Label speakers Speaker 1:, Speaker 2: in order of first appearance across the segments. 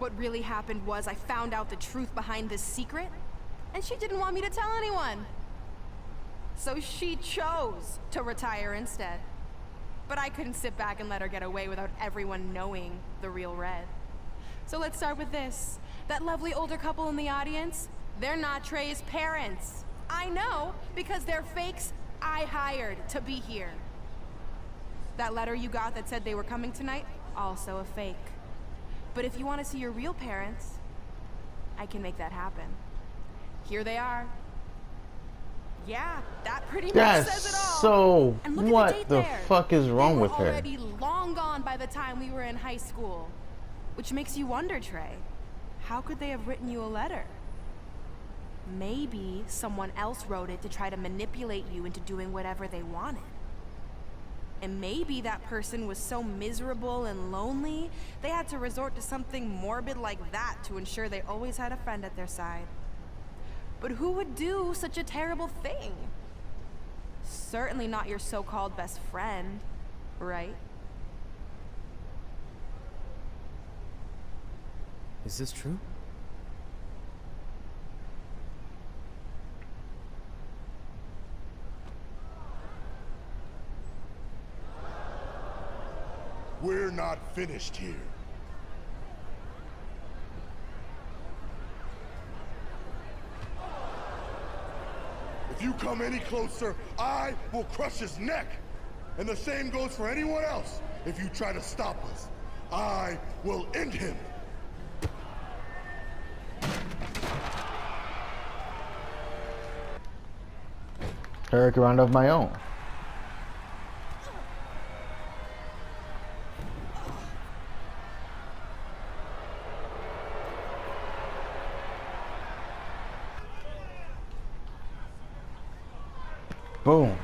Speaker 1: What really happened was I found out the truth behind this secret, and she didn't want me to tell anyone. So she chose to retire instead. But I couldn't sit back and let her get away without everyone knowing the real Red. So let's start with this. That lovely older couple in the audience, they're not Trey's parents. I know, because they're fakes I hired to be here. That letter you got that said they were coming tonight, also a fake. But if you want to see your real parents, I can make that happen. Here they are. Yeah, that pretty much says it all.
Speaker 2: So,
Speaker 1: and look
Speaker 2: what
Speaker 1: at the date
Speaker 2: the
Speaker 1: there.
Speaker 2: fuck is wrong with
Speaker 1: They
Speaker 2: her?
Speaker 1: were already long gone by the time we were in high school. Which makes you wonder, Trey, how could they have written you a letter? Maybe someone else wrote it to try to manipulate you into doing whatever they wanted. And maybe that person was so miserable and lonely, they had to resort to something morbid like that to ensure they always had a friend at their side. But who would do such a terrible thing? Certainly not your so-called best friend, right?
Speaker 3: Is this true?
Speaker 4: We're not finished here. If you come any closer, I will crush his neck. And the same goes for anyone else. If you try to stop us, I will end him.
Speaker 2: Eric round of my own. Boom.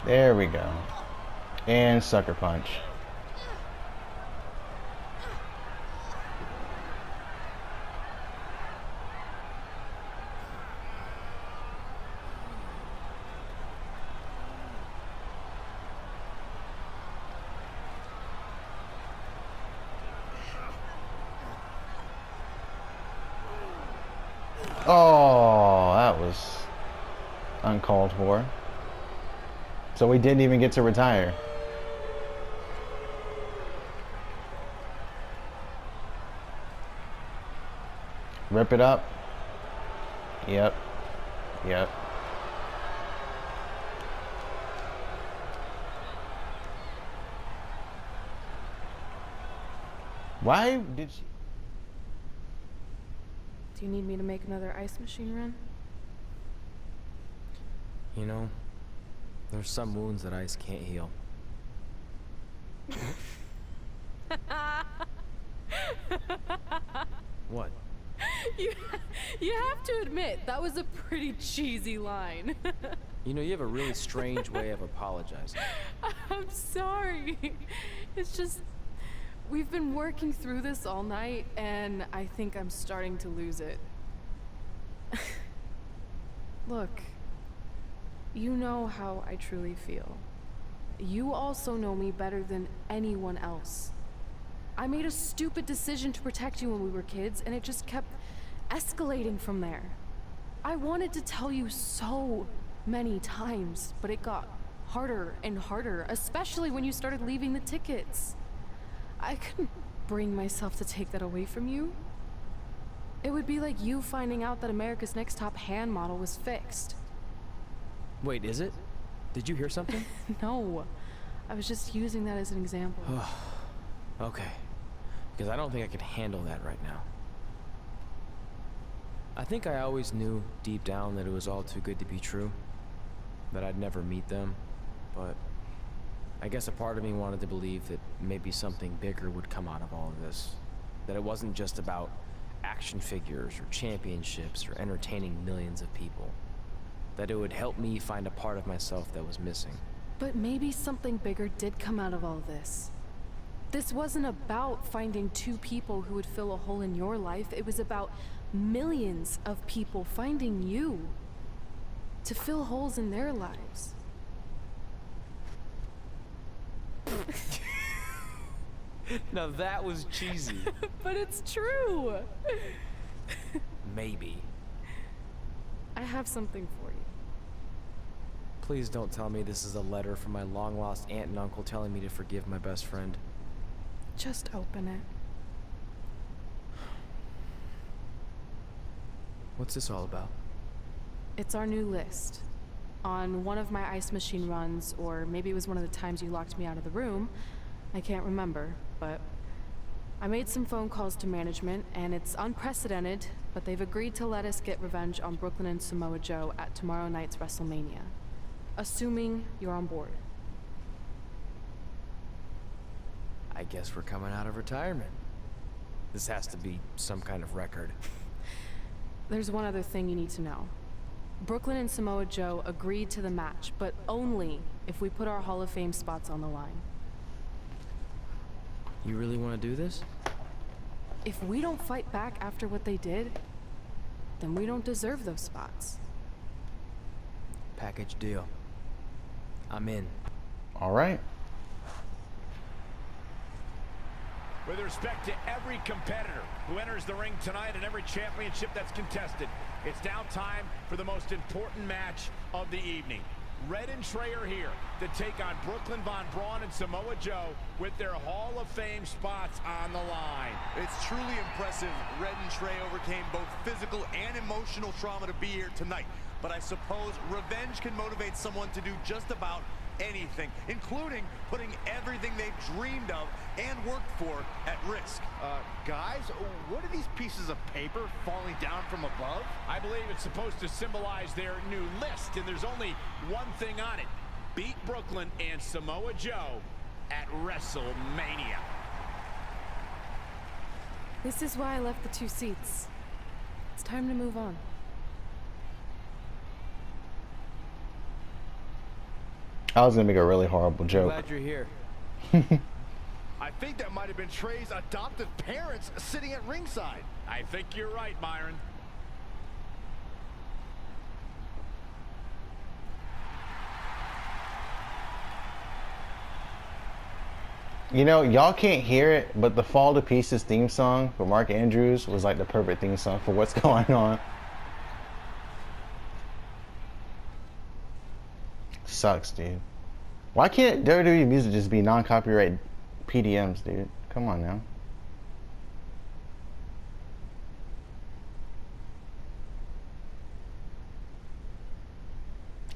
Speaker 2: There we go. And sucker punch. Oh, that was uncalled for. So we didn't even get to retire. Rip it up. Yep. Yep. Why did she...
Speaker 1: Do you need me to make another ice machine run?
Speaker 3: You know, there's some wounds that ice can't heal. What?
Speaker 5: You have to admit, that was a pretty cheesy line.
Speaker 3: You know, you have a really strange way of apologizing.
Speaker 5: I'm sorry. It's just, we've been working through this all night, and I think I'm starting to lose it. Look, you know how I truly feel. You also know me better than anyone else. I made a stupid decision to protect you when we were kids, and it just kept escalating from there. I wanted to tell you so many times, but it got harder and harder, especially when you started leaving the tickets. I couldn't bring myself to take that away from you. It would be like you finding out that America's Next Top Hand model was fixed.
Speaker 3: Wait, is it? Did you hear something?
Speaker 5: No, I was just using that as an example.
Speaker 3: Okay, because I don't think I could handle that right now. I think I always knew deep down that it was all too good to be true, that I'd never meet them, but I guess a part of me wanted to believe that maybe something bigger would come out of all of this, that it wasn't just about action figures or championships or entertaining millions of people, that it would help me find a part of myself that was missing.
Speaker 5: But maybe something bigger did come out of all this. This wasn't about finding two people who would fill a hole in your life. It was about millions of people finding you to fill holes in their lives.
Speaker 3: Now that was cheesy.
Speaker 5: But it's true.
Speaker 3: Maybe.
Speaker 5: I have something for you.
Speaker 3: Please don't tell me this is a letter from my long-lost aunt and uncle telling me to forgive my best friend.
Speaker 5: Just open it.
Speaker 3: What's this all about?
Speaker 5: It's our new list. On one of my ice machine runs, or maybe it was one of the times you locked me out of the room, I can't remember, but I made some phone calls to management, and it's unprecedented, but they've agreed to let us get revenge on Brooklyn and Samoa Joe at tomorrow night's Wrestlemania. Assuming you're on board.
Speaker 3: I guess we're coming out of retirement. This has to be some kind of record.
Speaker 5: There's one other thing you need to know. Brooklyn and Samoa Joe agreed to the match, but only if we put our Hall of Fame spots on the line.
Speaker 3: You really want to do this?
Speaker 5: If we don't fight back after what they did, then we don't deserve those spots.
Speaker 3: Package deal. I'm in.
Speaker 2: All right.
Speaker 6: With respect to every competitor who enters the ring tonight and every championship that's contested, it's now time for the most important match of the evening. Red and Trey are here to take on Brooklyn Von Braun and Samoa Joe with their Hall of Fame spots on the line.
Speaker 7: It's truly impressive. Red and Trey overcame both physical and emotional trauma to be here tonight. But I suppose revenge can motivate someone to do just about anything, including putting everything they've dreamed of and worked for at risk.
Speaker 6: Guys, what are these pieces of paper falling down from above? I believe it's supposed to symbolize their new list, and there's only one thing on it. Beat Brooklyn and Samoa Joe at Wrestlemania.
Speaker 5: This is why I left the 2 seats. It's time to move on.
Speaker 2: I was gonna make a really horrible joke.
Speaker 3: Glad you're here.
Speaker 6: I think that might have been Trey's adoptive parents sitting at ringside. I think you're right, Myron.
Speaker 2: You know, y'all can't hear it, but the Fall to Pieces theme song for Mark Andrews was like the perfect theme song for what's going on. Sucks, dude. Why can't WWE music just be non-copyright PDMs, dude? Come on now.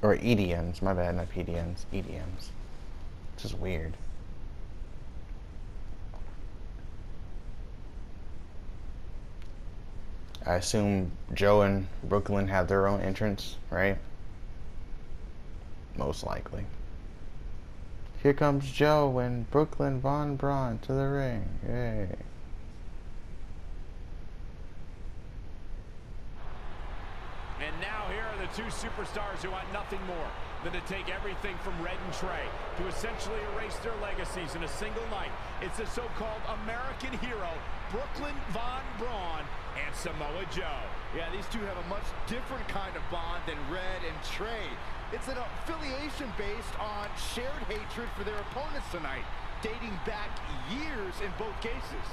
Speaker 2: Or EDMs, my bad, not PDMs, EDMs. This is weird. I assume Joe and Brooklyn have their own entrance, right? Most likely. Here comes Joe and Brooklyn Von Braun to the ring. Yay.
Speaker 6: And now here are the 2 superstars who want nothing more than to take everything from Red and Trey to essentially erase their legacies in a single night. It's the so-called American hero, Brooklyn Von Braun and Samoa Joe.
Speaker 7: Yeah, these two have a much different kind of bond than Red and Trey. It's an affiliation based on shared hatred for their opponents tonight, dating back years in both cases.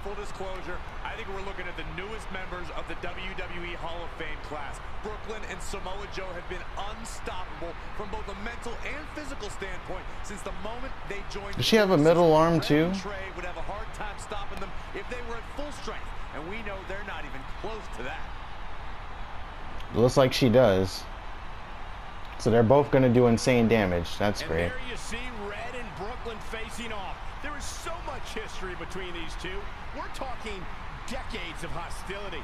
Speaker 7: Full disclosure, I think we're looking at the newest members of the WWE Hall of Fame class. Brooklyn and Samoa Joe have been unstoppable from both a mental and physical standpoint since the moment they joined.
Speaker 2: Does she have a middle arm too?
Speaker 7: Red and Trey would have a hard time stopping them if they were at full strength, and we know they're not even close to that.
Speaker 2: Looks like she does. So they're both going to do insane damage. That's great.
Speaker 6: And there you see Red and Brooklyn facing off. There is so much history between these two. We're talking decades of hostility.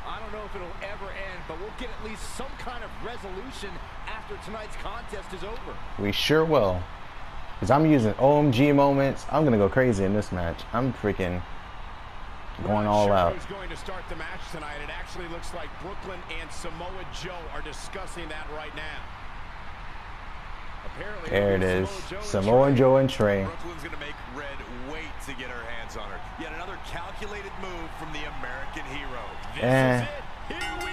Speaker 7: I don't know if it'll ever end, but we'll get at least some kind of resolution after tonight's contest is over.
Speaker 2: We sure will. Because I'm using OMG moments. I'm going to go crazy in this match. I'm freaking going all out.
Speaker 6: Who's going to start the match tonight? It actually looks like Brooklyn and Samoa Joe are discussing that right now. Apparently,
Speaker 2: there it is. Samoa Joe and Trey.
Speaker 7: Brooklyn's going to make Red wait to get her hands on her. Yet another calculated move from the American hero.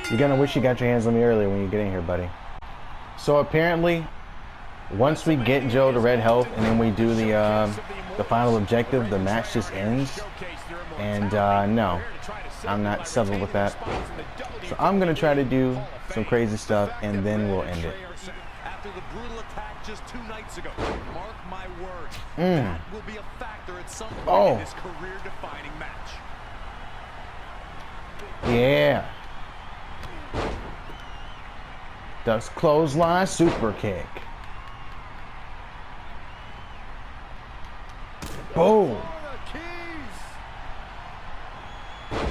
Speaker 2: You're going to wish you got your hands on me earlier when you get in here, buddy. So apparently, once we get Joe to red health and then we do the final objective, the match just ends. And no, I'm not settled with that. So I'm gonna try to do some crazy stuff and then we'll end it.
Speaker 8: After the brutal attack just 2 nights ago, mark my words, that will be a factor at some point in this career-defining match.
Speaker 2: Yeah. Ducks clothesline super kick. Boom.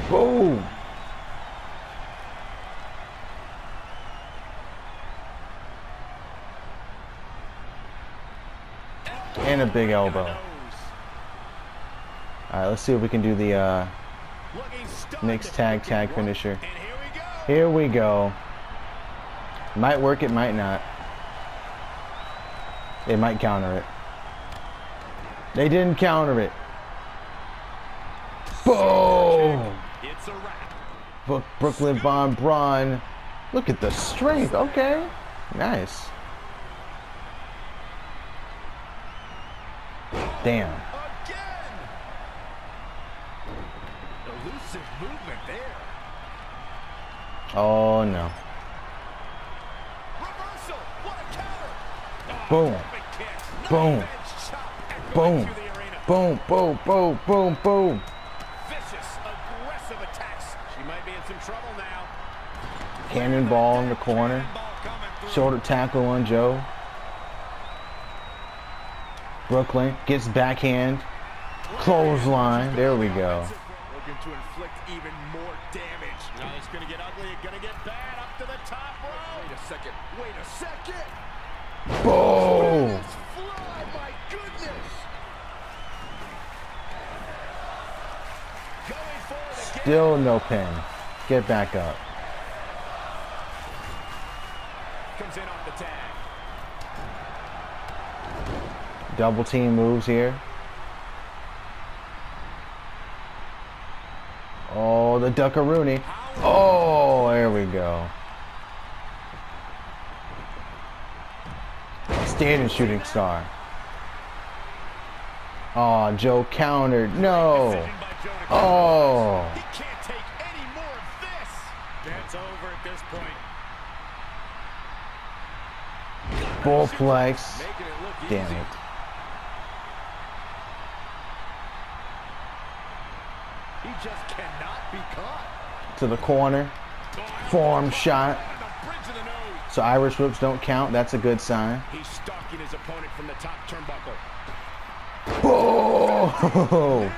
Speaker 2: Boom. And a big elbow. Alright, let's see if we can do the next tag finisher. Here we go. Might work, it might not. They might counter it. They didn't counter it. Boom! Brooklyn Von Braun. Look at the strength. Okay. Nice. Damn.
Speaker 7: Elusive movement there.
Speaker 2: Oh no.
Speaker 7: Reversal. What a counter.
Speaker 2: Boom. Boom. Boom. Boom. Boom. Boom. Boom. Boom.
Speaker 6: Vicious, aggressive attacks. She might be in some trouble now.
Speaker 2: Cannonball in the corner. Shoulder tackle on Joe. Brooklyn gets backhand. Clothesline. There we go.
Speaker 6: Looking to inflict even more damage. Now it's going to get ugly. It's going to get bad. Up to the top row.
Speaker 7: Wait a second. Wait a second.
Speaker 2: Boom.
Speaker 7: Fly, my goodness.
Speaker 6: Going forward again.
Speaker 2: Still no pin. Get back up.
Speaker 6: Comes in off the tag.
Speaker 2: Double team moves here. Oh, the duckaroonie. Oh, there we go. Standing shooting star. Oh, Joe countered. No. Oh.
Speaker 6: He can't take any more of this. That's over at this point.
Speaker 2: Bullplex.
Speaker 6: Making it look
Speaker 2: Damn
Speaker 6: easy.
Speaker 2: it.
Speaker 7: He just cannot be caught.
Speaker 2: To the corner. Forearm shot. So Irish whips don't count. That's a good sign.
Speaker 6: He's stalking his opponent from the top turnbuckle.
Speaker 2: Oh!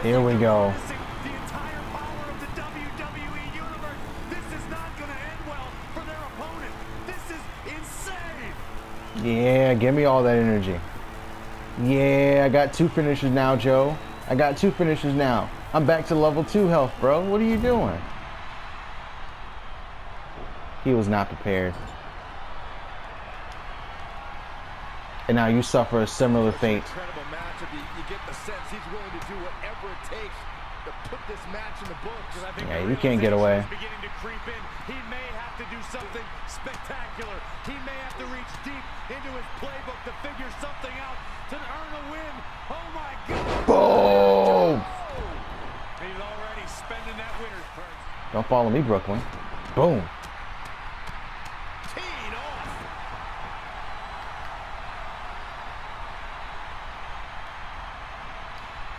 Speaker 2: Here we go.
Speaker 8: The entire power of the WWE Universe. This is not going to end well for their opponent. This is insane.
Speaker 2: Yeah, give me all that energy. Yeah, I got 2 finishers now, Joe. I got 2 finishers now. I'm back to level 2 health, bro. What are you doing? He was not prepared. And now you suffer a similar fate.
Speaker 7: Incredible matchup. You get the sense he's willing to do whatever it takes to put this match in the books.
Speaker 2: Yeah, you can't get away.
Speaker 8: Beginning to creep in. He may have to do something spectacular. He may have to reach deep into his playbook to figure something out to earn a win. Oh my God!
Speaker 2: Boom!
Speaker 8: He's already spending that winner's purse.
Speaker 2: Don't follow me, Brooklyn. Boom.
Speaker 8: Teed off.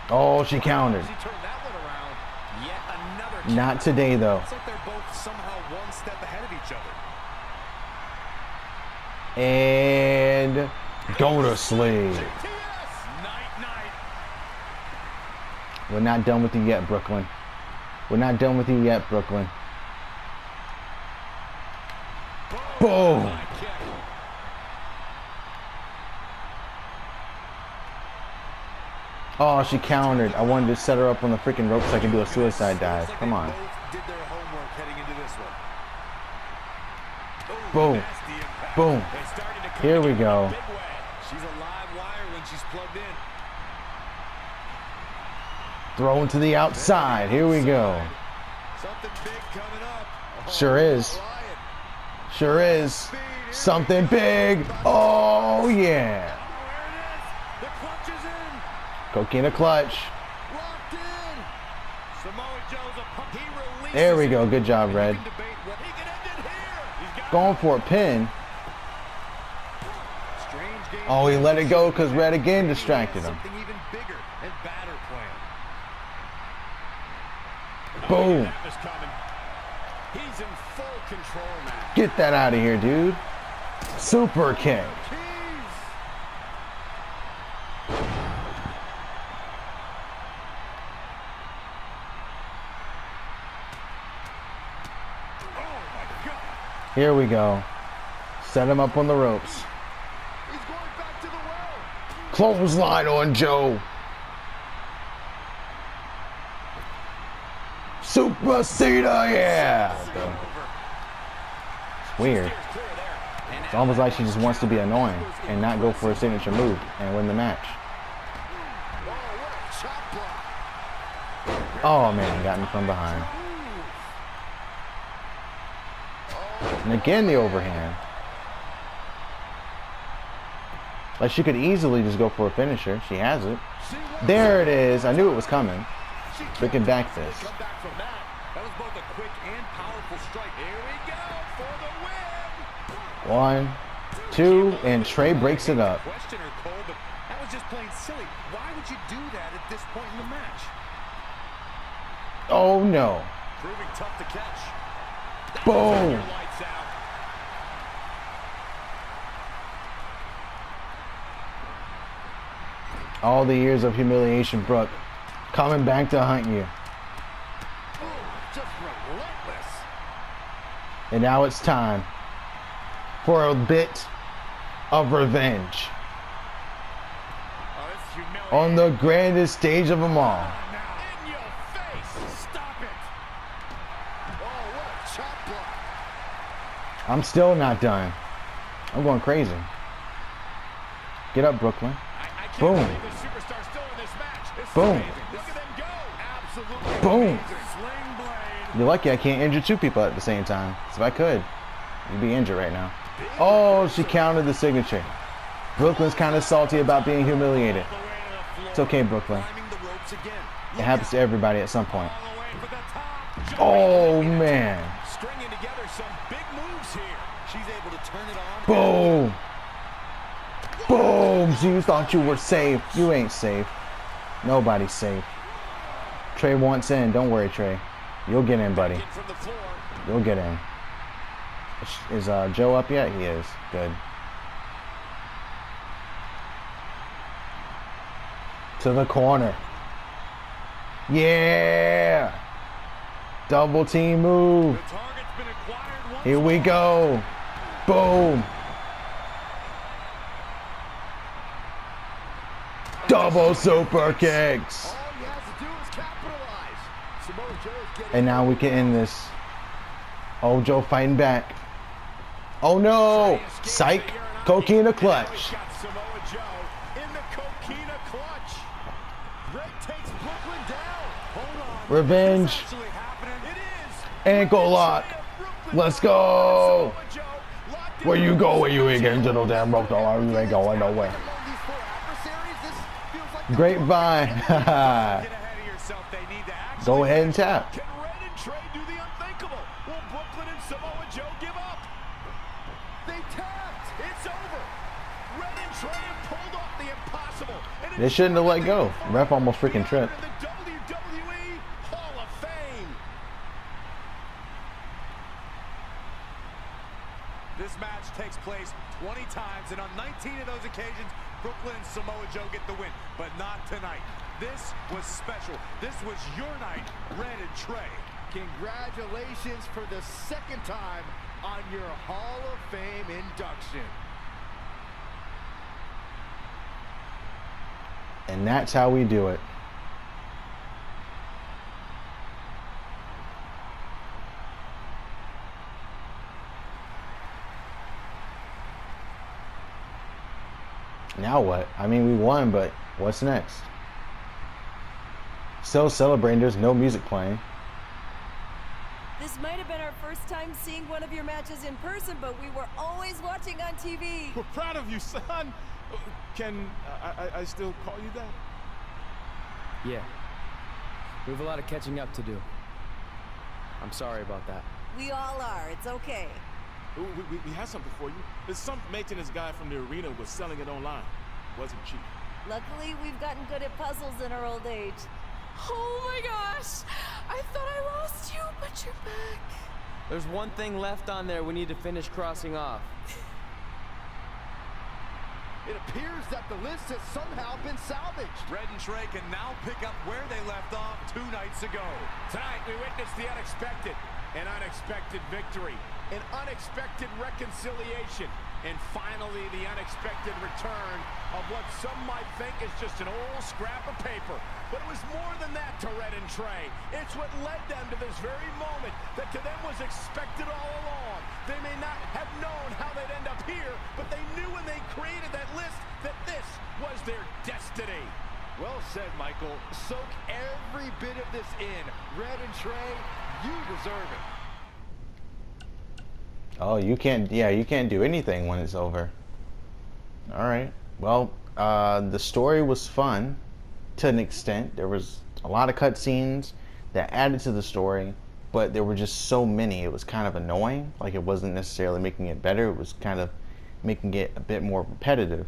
Speaker 2: Oh, she countered.
Speaker 8: He turned that one around. Yet another.
Speaker 2: Not today, though.
Speaker 8: It's like they're both somehow one step ahead of each other.
Speaker 2: And go to sleep.
Speaker 8: Night.
Speaker 2: We're not done with you yet, Brooklyn. We're not done with you yet, Brooklyn. Boom. Oh, she countered. I wanted to set her up on the freaking rope so I could do a suicide dive. Come on.
Speaker 8: Did their homework heading into this one.
Speaker 2: Boom.
Speaker 8: Nasty impact.
Speaker 2: Boom.
Speaker 8: They started to come
Speaker 2: Here we
Speaker 8: together
Speaker 2: go.
Speaker 8: in a big way. She's a live wire when she's plugged in.
Speaker 2: Thrown to the outside. Here we go.
Speaker 8: Something big coming up.
Speaker 2: Sure is. Sure is. Something big. Oh, yeah.
Speaker 8: The clutch is in.
Speaker 2: Coquina clutch.
Speaker 8: Locked in. Samoa Joe's a pump. He releases.
Speaker 2: There we go. Good job, Red.
Speaker 8: He can end it here. He's got
Speaker 2: Going for a pin.
Speaker 8: strange game.
Speaker 2: Oh, he let it go because Red again distracted him.
Speaker 8: Something even bigger and badder planned.
Speaker 2: Boom.
Speaker 6: That was coming. He's in full control now.
Speaker 2: Get that out of here, dude. Super kick. Here we go. Set him up on the ropes.
Speaker 8: He's going back to the well.
Speaker 2: Clothesline on Joe. Super Cena, yeah. It's weird. It's almost like she just wants to be annoying and not go for a signature move and win the match. Oh man, got me from behind. And again the overhand. Like she could easily just go for a finisher. She has it. There it is. I knew it was coming. We can back this.
Speaker 8: Come back from that. That was both a quick and powerful strike. Here we go for the win.
Speaker 2: 1, 2, and Trey breaks it up.
Speaker 8: Questioner, Cole, but that was just plain silly. Why would you do that at this point in the match?
Speaker 2: Oh no.
Speaker 8: Proving tough to catch.
Speaker 2: Boom.
Speaker 8: Lights out.
Speaker 2: All the years of humiliation, Brooke, coming back to hunt you.
Speaker 8: Just relentless.
Speaker 2: And now it's time for a bit of revenge
Speaker 8: Oh, this is humiliating.
Speaker 2: on the grandest stage of them all.
Speaker 8: Now in your face. Stop it. Oh, what a chop block.
Speaker 2: I'm still not done. I'm going crazy. Get up, Brooklyn.
Speaker 6: I can't
Speaker 2: Boom.
Speaker 6: believe the superstar's still in this match. This is
Speaker 2: Boom.
Speaker 6: amazing. Look at them go. Absolutely
Speaker 2: Boom.
Speaker 6: amazing. Sling blade.
Speaker 2: You're lucky I can't injure two people at the same time. 'Cause if I could, you'd be injured right now. Oh, she countered the signature. Brooklyn's kind of salty about being humiliated.
Speaker 8: The way to the floor.
Speaker 2: It's okay, Brooklyn.
Speaker 8: Climbing the ropes again.
Speaker 2: It happens to everybody at some point.
Speaker 6: All the way for the top.
Speaker 2: Oh, man.
Speaker 6: Stringing together some big moves here.
Speaker 8: She's able to turn it on.
Speaker 2: Boom. Boom. So you thought you were safe. You ain't safe. Nobody's safe. Trey wants in. Don't worry, Trey. You'll get in, buddy.
Speaker 6: From the floor.
Speaker 2: You'll get in. Is Joe up yet? He is. Good. To the corner. Yeah. Double team move.
Speaker 6: The target's been acquired once
Speaker 2: Here we go. Boom. Double super kicks.
Speaker 8: All he has to do is capitalize. Samoa Joe's getting
Speaker 2: And now we can end this. Oh, Joe fighting back. Oh no. Psych. Coquina clutch.
Speaker 6: We've got Samoa Joe in the Coquina clutch.
Speaker 8: Red takes Brooklyn down. Hold on.
Speaker 2: Revenge.
Speaker 6: Actually happening. It is.
Speaker 2: Ankle lock. Let's go.
Speaker 6: Samoa Joe locked in.
Speaker 2: Where you go? Where you ain't getting to no damn rope? Don't you ain't going nowhere.
Speaker 8: Among these four adversaries, this feels like
Speaker 2: Grapevine.
Speaker 6: Get ahead of yourself. They need to actually.
Speaker 2: Go ahead and tap.
Speaker 6: Can Red and Trey do the unthinkable? Will Brooklyn and Samoa Joe give up?
Speaker 8: they tapped.
Speaker 6: It's over. Red and Trey have pulled off the impossible. And
Speaker 2: They shouldn't have let go. Ref almost freaking tripped.
Speaker 6: in the WWE Hall of Fame. This match takes place 20 times, and on 19 of those occasions, Brooklyn and Samoa Joe get the win, but not tonight. This was special. This was your night, Red and Trey.
Speaker 8: Congratulations for the second time on your Hall of Fame induction.
Speaker 2: And that's how we do it. Now what? I mean, we won, but what's next? Still celebrating. There's no music playing.
Speaker 9: This might have been our first time seeing one of your matches in person, but we were always watching on TV.
Speaker 10: We're proud of you, son. Can I still call you that?
Speaker 3: Yeah. We have a lot of catching up to do. I'm sorry about that.
Speaker 9: We all are. It's okay.
Speaker 10: We have something for you. There's some maintenance guy from the arena was selling it online. Wasn't cheap.
Speaker 9: Luckily, we've gotten good at puzzles in our old age.
Speaker 5: Oh my gosh! I thought I lost you, but you're back.
Speaker 3: There's one thing left on there we need to finish crossing off.
Speaker 7: It appears that the list has somehow been salvaged.
Speaker 6: Red and Trey can now pick up where they left off 2 nights ago. Tonight, we witnessed the unexpected, an unexpected victory, an unexpected reconciliation, and finally the unexpected return of what some might think is just an old scrap of paper. But it was more than that to Red and Trey. It's what led them to this very moment that to them was expected all along. They may not have known how they'd end up here, but they knew when they created that list that this was their destiny.
Speaker 7: Well said, Michael. Soak every bit of this in. Red and Trey, you deserve it.
Speaker 2: Oh, you can't do anything when it's over. Alright. Well, the story was fun to an extent. There was a lot of cutscenes that added to the story, but there were just so many. It was kind of annoying. Like, it wasn't necessarily making it better. It was kind of making it a bit more repetitive.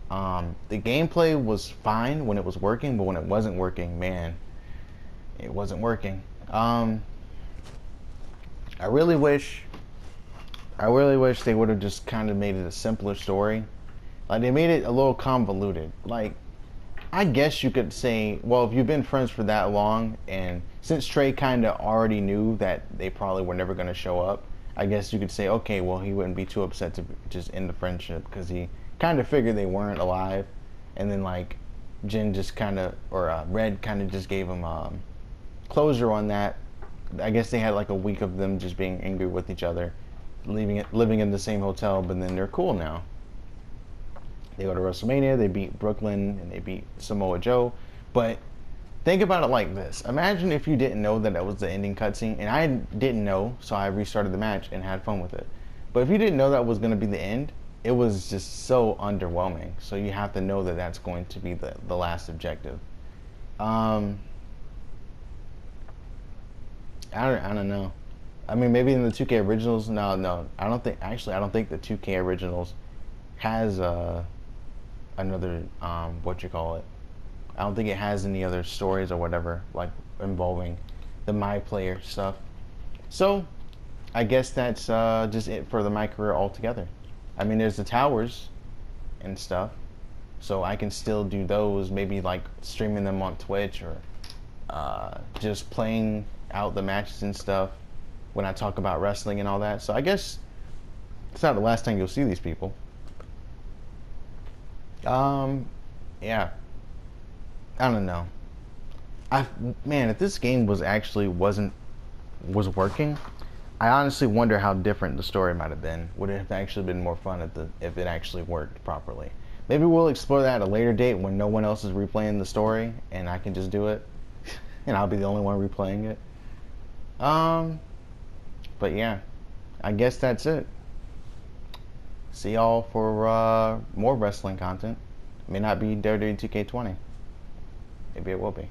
Speaker 2: The gameplay was fine when it was working, but when it wasn't working, man, it wasn't working. I really wish they would have just kind of made it a simpler story. Like, they made it a little convoluted. Like, I guess you could say, well, if you've been friends for that long, and since Trey kind of already knew that they probably were never going to show up, I guess you could say, okay, well, he wouldn't be too upset to just end the friendship, because he kind of figured they weren't alive. And then, like, Red kind of just gave him closure on that. I guess they had like a week of them just being angry with each other, living in the same hotel, but then they're cool now. They go to Wrestlemania, they beat Brooklyn, and they beat Samoa Joe. But think about it like this. Imagine if you didn't know that was the ending cutscene, and I didn't know, so I restarted the match and had fun with it. But if you didn't know that was going to be the end, it was just so underwhelming. So you have to know that that's going to be the last objective. I don't know. I mean, maybe in the 2K originals, no. I don't think the 2K originals has another I don't think it has any other stories or whatever, like, involving the MyPlayer stuff. So I guess that's just it for the MyCareer altogether. I mean, there's the towers and stuff, so I can still do those, maybe like streaming them on Twitch, or just playing out the matches and stuff when I talk about wrestling and all that. So I guess it's not the last time you'll see these people. Yeah, I don't know. Man, if this game was working, I honestly wonder how different the story might have been. Would it have actually been more fun if it actually worked properly? Maybe we'll explore that at a later date when no one else is replaying the story and I can just do it, and I'll be the only one replaying it. But yeah, I guess that's it. See y'all for more wrestling content. It may not be WWE2K20. Maybe it will be.